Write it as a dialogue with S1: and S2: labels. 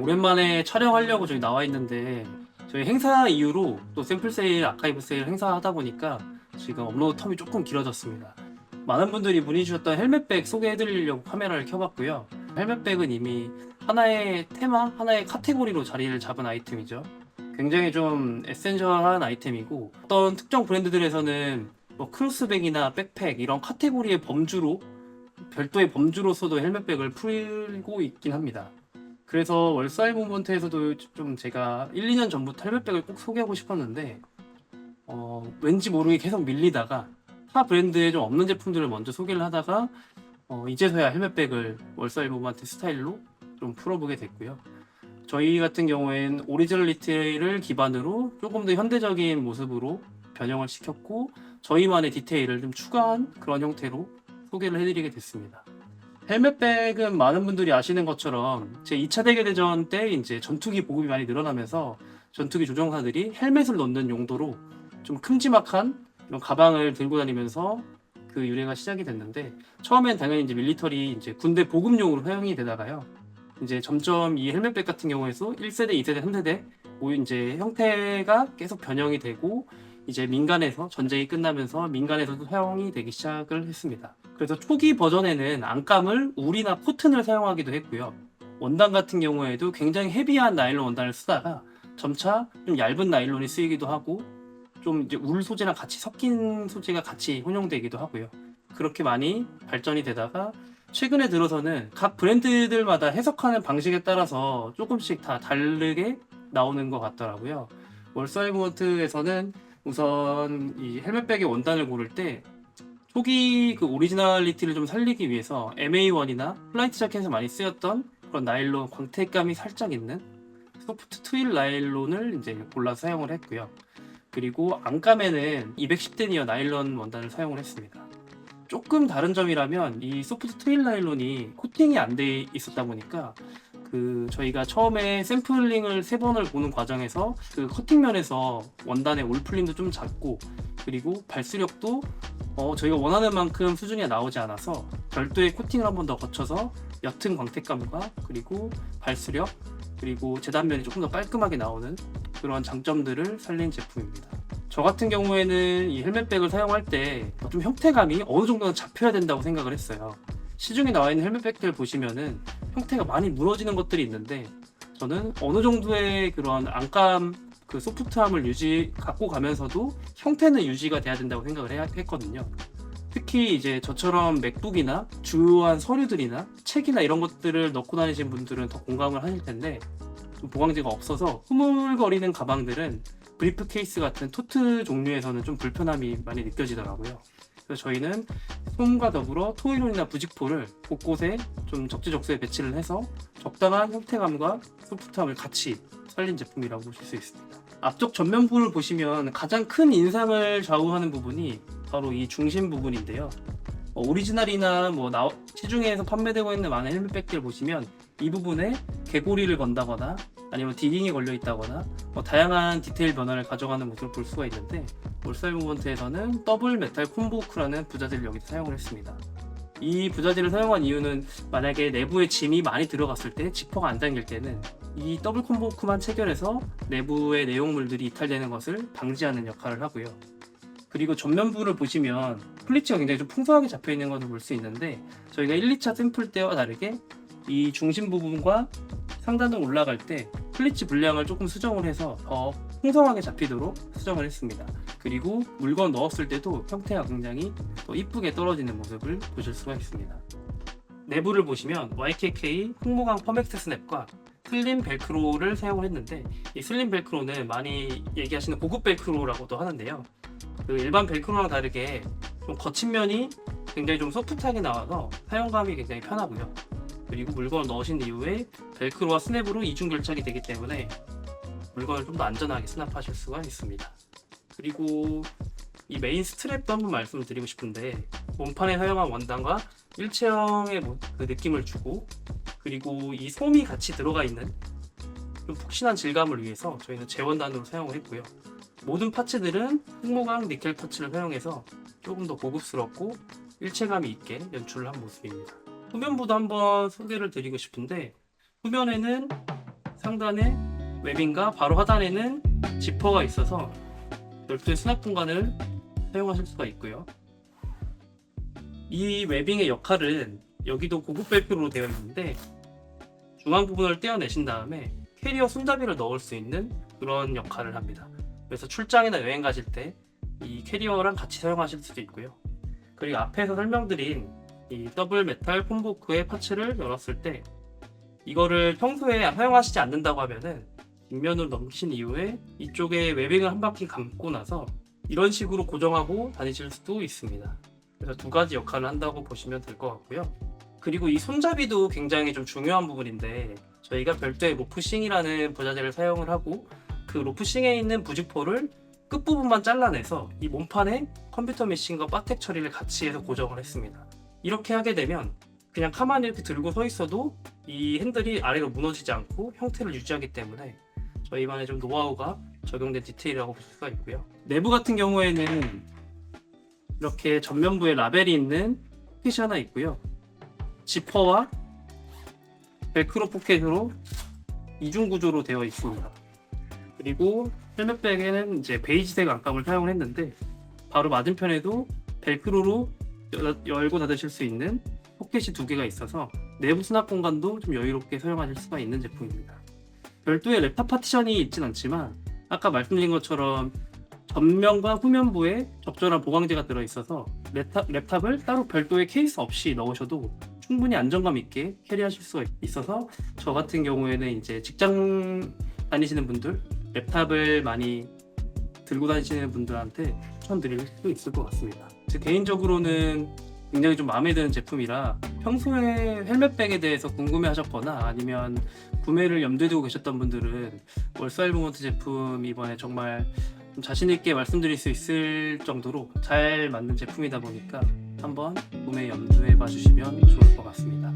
S1: 오랜만에 촬영하려고 저희 나와 있는데 저희 행사 이후로 또 샘플 세일, 아카이브 세일 행사하다 보니까 지금 업로드 텀이 조금 길어졌습니다. 많은 분들이 문의 주셨던 헬멧백 소개해드리려고 카메라를 켜봤고요. 헬멧백은 이미 하나의 테마, 하나의 카테고리로 자리를 잡은 아이템이죠. 굉장히 좀 에센셜한 아이템이고 어떤 특정 브랜드들에서는 뭐 크로스백이나 백팩 이런 카테고리의 범주로 별도의 범주로서도 헬멧백을 풀고 있긴 합니다. 그래서 월사이 모먼트에서도 좀 제가 1, 2년 전부터 헬멧백을 꼭 소개하고 싶었는데 왠지 모르게 계속 밀리다가 타 브랜드에 좀 없는 제품들을 먼저 소개를 하다가 이제서야 헬멧백을 월사이 모먼트 스타일로 좀 풀어보게 됐고요. 저희 같은 경우엔 오리지널리티를 기반으로 조금 더 현대적인 모습으로 변형을 시켰고 저희만의 디테일을 좀 추가한 그런 형태로 소개를 해드리게 됐습니다. 헬멧백은 많은 분들이 아시는 것처럼 제 2차 세계대전 때 이제 전투기 보급이 많이 늘어나면서 전투기 조종사들이 헬멧을 넣는 용도로 좀 큼지막한 이런 가방을 들고 다니면서 그 유래가 시작이 됐는데 처음엔 당연히 이제 밀리터리 이제 군대 보급용으로 사용이 되다가요. 이제 점점 이 헬멧백 같은 경우에서 1세대, 2세대, 3세대 이제 형태가 계속 변형이 되고 이제 민간에서 전쟁이 끝나면서 민간에서도 사용이 되기 시작을 했습니다. 그래서 초기 버전에는 안감을 울이나 코튼을 사용하기도 했고요. 원단 같은 경우에도 굉장히 헤비한 나일론 원단을 쓰다가 점차 좀 얇은 나일론이 쓰이기도 하고 좀 이제 울 소재랑 같이 섞인 소재가 같이 혼용되기도 하고요. 그렇게 많이 발전이 되다가 최근에 들어서는 각 브랜드들마다 해석하는 방식에 따라서 조금씩 다 다르게 나오는 것 같더라고요. 월사이버트에서는 우선 이 헬멧백의 원단을 고를 때 초기 그 오리지널리티를 좀 살리기 위해서 MA1이나 플라이트 자켓에서 많이 쓰였던 그런 나일론 광택감이 살짝 있는 소프트 트윌 나일론을 이제 골라 사용을 했고요. 그리고 안감에는 210데니어 나일론 원단을 사용을 했습니다. 조금 다른 점이라면 이 소프트 트윌 나일론이 코팅이 안 돼 있었다 보니까 그 저희가 처음에 샘플링을 3번을 보는 과정에서 그 커팅면에서 원단의 올풀림도 좀 작고 그리고 발수력도 저희가 원하는 만큼 수준이 나오지 않아서 별도의 코팅을 한 번 더 거쳐서 옅은 광택감과 그리고 발수력 그리고 재단면이 조금 더 깔끔하게 나오는 그런 장점들을 살린 제품입니다. 저 같은 경우에는 이 헬멧백을 사용할 때 좀 형태감이 어느 정도는 잡혀야 된다고 생각을 했어요. 시중에 나와 있는 헬멧백들 보시면은 형태가 많이 무너지는 것들이 있는데 저는 어느 정도의 그런 안감 그 소프트함을 갖고 가면서도 형태는 유지가 돼야 된다고 생각을 했거든요. 특히 이제 저처럼 맥북이나 주요한 서류들이나 책이나 이런 것들을 넣고 다니신 분들은 더 공감을 하실 텐데 좀 보강제가 없어서 흐물거리는 가방들은 브리프 케이스 같은 토트 종류에서는 좀 불편함이 많이 느껴지더라고요. 그래서 저희는 솜과 더불어 토이론이나 부직포를 곳곳에 좀 적재적소에 배치를 해서 적당한 형태감과 소프트함을 같이 살린 제품이라고 보실 수 있습니다. 앞쪽 전면부를 보시면 가장 큰 인상을 좌우하는 부분이 바로 이 중심 부분인데요. 오리지널이나 시중에서 판매되고 있는 많은 헬멧백들 보시면 이 부분에 개고리를 건다거나 아니면 디깅이 걸려 있다거나 다양한 디테일 변화를 가져가는 모습을 볼 수가 있는데 올사이 모먼트에서는 더블 메탈 콤보 후크라는 부자재를 여기서 사용을 했습니다. 이 부자재를 사용한 이유는 만약에 내부에 짐이 많이 들어갔을 때 지퍼가 안 당길 때는 이 더블 콤보 후크만 체결해서 내부의 내용물들이 이탈되는 것을 방지하는 역할을 하고요. 그리고 전면부를 보시면 플리츠가 굉장히 좀 풍성하게 잡혀 있는 것을 볼 수 있는데 저희가 1, 2차 샘플 때와 다르게 이 중심 부분과 상단으로 올라갈 때 플리츠 분량을 조금 수정을 해서 더 풍성하게 잡히도록 수정을 했습니다. 그리고 물건 넣었을 때도 형태가 굉장히 더 이쁘게 떨어지는 모습을 보실 수가 있습니다. 내부를 보시면 YKK 홍모강 펌엑스 스냅과 슬림 벨크로를 사용을 했는데 이 슬림 벨크로는 많이 얘기하시는 고급 벨크로라고도 하는데요. 그 일반 벨크로랑 다르게 좀 거친 면이 굉장히 좀 소프트하게 나와서 사용감이 굉장히 편하고요. 그리고 물건을 넣으신 이후에 벨크로와 스냅으로 이중 결착이 되기 때문에 물건을 좀 더 안전하게 수납하실 수가 있습니다. 그리고 이 메인 스트랩도 한번 말씀을 드리고 싶은데 몸판에 사용한 원단과 일체형의 그 느낌을 주고 그리고 이 솜이 같이 들어가 있는 좀 푹신한 질감을 위해서 저희는 재원단으로 사용을 했고요. 모든 파츠들은 흑모강 니켈 터치를 사용해서 조금 더 고급스럽고 일체감이 있게 연출을 한 모습입니다. 후면부도 한번 소개를 드리고 싶은데 후면에는 상단에 웹인과 바로 하단에는 지퍼가 있어서 별도의 수납 공간을 사용하실 수가 있고요. 이 웨빙의 역할은 여기도 고급 벨크로 되어 있는데 중앙 부분을 떼어내신 다음에 캐리어 손잡이를 넣을 수 있는 그런 역할을 합니다. 그래서 출장이나 여행 가실 때 이 캐리어랑 같이 사용하실 수도 있고요. 그리고 앞에서 설명드린 이 더블 메탈 폼포크의 파츠를 열었을 때 이거를 평소에 사용하시지 않는다고 하면은 뒷면으로 넘기신 이후에 이쪽에 웨빙을 한 바퀴 감고 나서 이런 식으로 고정하고 다니실 수도 있습니다. 그래서 두 가지 역할을 한다고 보시면 될 것 같고요. 그리고 이 손잡이도 굉장히 좀 중요한 부분인데 저희가 별도의 로프싱이라는 부자재를 사용을 하고 그 로프싱에 있는 부직포를 끝부분만 잘라내서 이 몸판에 컴퓨터 메신과 바텍 처리를 같이 해서 고정을 했습니다. 이렇게 하게 되면 그냥 가만히 이렇게 들고 서 있어도 이 핸들이 아래로 무너지지 않고 형태를 유지하기 때문에 저희만의 좀 노하우가 적용된 디테일이라고 보실 수가 있고요. 내부 같은 경우에는 이렇게 전면부에 라벨이 있는 포켓이 하나 있고요. 지퍼와 벨크로 포켓으로 이중 구조로 되어 있습니다. 그리고 헬멧백에는 이제 베이지색 안감을 사용을 했는데 바로 맞은편에도 벨크로로 열고 닫으실 수 있는 포켓이 두 개가 있어서 내부 수납 공간도 좀 여유롭게 사용하실 수가 있는 제품입니다. 별도의 랩탑 파티션이 있진 않지만 아까 말씀드린 것처럼 전면과 후면부에 적절한 보강재가 들어있어서 랩탑을 따로 별도의 케이스 없이 넣으셔도 충분히 안정감 있게 캐리하실 수가 있어서 저 같은 경우에는 이제 직장 다니시는 분들, 랩탑을 많이 들고 다니시는 분들한테 추천드릴 수 있을 것 같습니다. 제 개인적으로는 굉장히 좀 마음에 드는 제품이라 평소에 헬멧백에 대해서 궁금해하셨거나 아니면 구매를 염두에 두고 계셨던 분들은 월사일보먼트 제품 이번에 정말 좀 자신 있게 말씀드릴 수 있을 정도로 잘 만든 제품이다 보니까 한번 구매 염두에 봐주시면 좋을 것 같습니다.